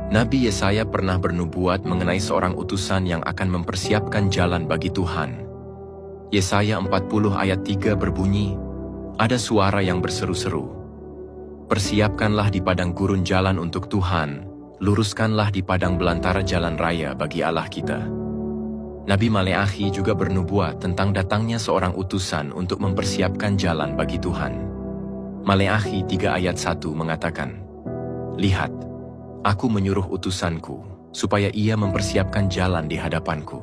Nabi Yesaya pernah bernubuat mengenai seorang utusan yang akan mempersiapkan jalan bagi Tuhan. Yesaya 40 ayat 3 berbunyi, ada suara yang berseru-seru, persiapkanlah di padang gurun jalan untuk Tuhan, luruskanlah di padang belantara jalan raya bagi Allah kita. Nabi Maleakhi juga bernubuat tentang datangnya seorang utusan untuk mempersiapkan jalan bagi Tuhan. Maleakhi 3 ayat 1 mengatakan, lihat, aku menyuruh utusanku, supaya ia mempersiapkan jalan di hadapanku.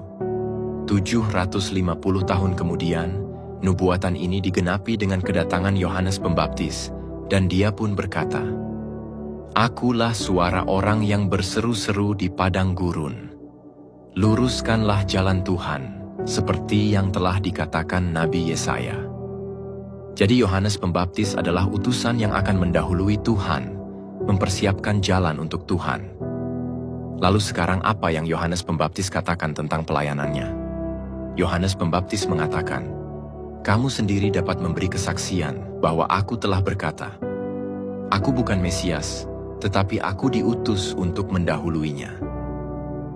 750 tahun kemudian, nubuatan ini digenapi dengan kedatangan Yohanes Pembaptis, dan dia pun berkata, akulah suara orang yang berseru-seru di padang gurun. Luruskanlah jalan Tuhan, seperti yang telah dikatakan Nabi Yesaya. Jadi Yohanes Pembaptis adalah utusan yang akan mendahului Tuhan, mempersiapkan jalan untuk Tuhan. Lalu sekarang apa yang Yohanes Pembaptis katakan tentang pelayanannya? Yohanes Pembaptis mengatakan, kamu sendiri dapat memberi kesaksian bahwa aku telah berkata, aku bukan Mesias, tetapi aku diutus untuk mendahuluinya.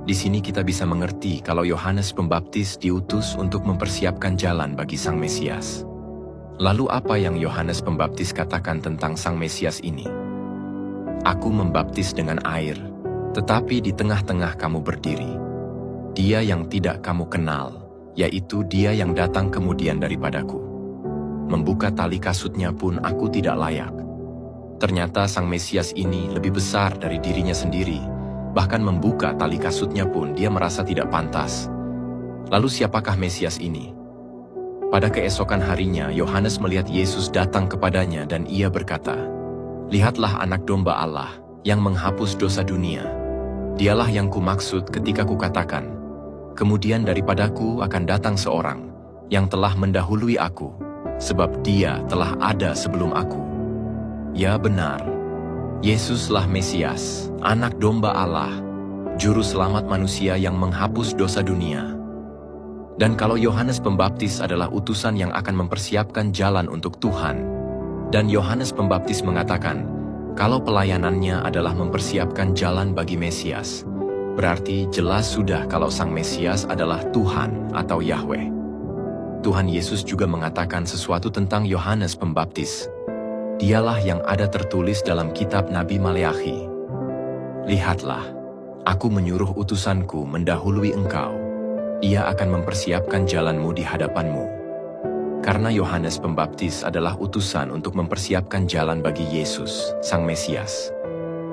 Di sini kita bisa mengerti kalau Yohanes Pembaptis diutus untuk mempersiapkan jalan bagi Sang Mesias. Lalu apa yang Yohanes Pembaptis katakan tentang Sang Mesias ini? Aku membaptis dengan air, tetapi di tengah-tengah kamu berdiri. Dia yang tidak kamu kenal, yaitu dia yang datang kemudian daripadaku. Membuka tali kasutnya pun aku tidak layak. Ternyata Sang Mesias ini lebih besar dari dirinya sendiri, bahkan membuka tali kasutnya pun dia merasa tidak pantas. Lalu siapakah Mesias ini? Pada keesokan harinya, Yohanes melihat Yesus datang kepadanya dan ia berkata, lihatlah anak domba Allah yang menghapus dosa dunia. Dialah yang kumaksud ketika kukatakan, kemudian daripadaku akan datang seorang yang telah mendahului aku, sebab dia telah ada sebelum aku. Ya benar, Yesuslah Mesias, anak domba Allah, juru selamat manusia yang menghapus dosa dunia. Dan kalau Yohanes Pembaptis adalah utusan yang akan mempersiapkan jalan untuk Tuhan, dan Yohanes Pembaptis mengatakan, kalau pelayanannya adalah mempersiapkan jalan bagi Mesias, berarti jelas sudah kalau Sang Mesias adalah Tuhan atau Yahweh. Tuhan Yesus juga mengatakan sesuatu tentang Yohanes Pembaptis. Dialah yang ada tertulis dalam kitab Nabi Maleakhi. Lihatlah, aku menyuruh utusanku mendahului engkau. Ia akan mempersiapkan jalanmu di hadapanmu. Karena Yohanes Pembaptis adalah utusan untuk mempersiapkan jalan bagi Yesus, Sang Mesias.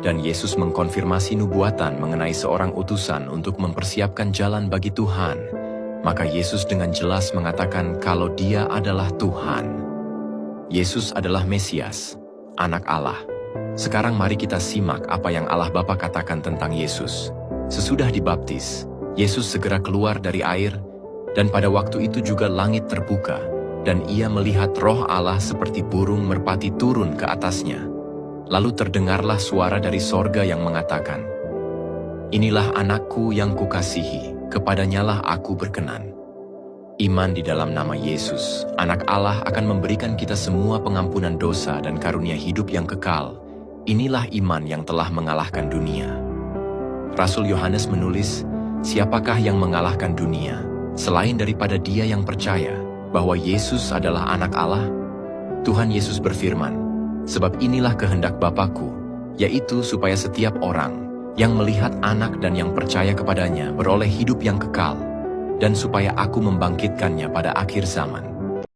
Dan Yesus mengkonfirmasi nubuatan mengenai seorang utusan untuk mempersiapkan jalan bagi Tuhan. Maka Yesus dengan jelas mengatakan kalau dia adalah Tuhan. Yesus adalah Mesias, anak Allah. Sekarang mari kita simak apa yang Allah Bapa katakan tentang Yesus. Sesudah dibaptis, Yesus segera keluar dari air, dan pada waktu itu juga langit terbuka, dan ia melihat Roh Allah seperti burung merpati turun ke atasnya. Lalu terdengarlah suara dari sorga yang mengatakan, inilah anakku yang kukasihi, kepadanyalah aku berkenan. Iman di dalam nama Yesus, anak Allah akan memberikan kita semua pengampunan dosa dan karunia hidup yang kekal. Inilah iman yang telah mengalahkan dunia. Rasul Yohanes menulis, siapakah yang mengalahkan dunia, selain daripada dia yang percaya bahwa Yesus adalah anak Allah? Tuhan Yesus berfirman, sebab inilah kehendak Bapa-Ku, yaitu supaya setiap orang yang melihat anak dan yang percaya kepadanya beroleh hidup yang kekal, dan supaya aku membangkitkannya pada akhir zaman.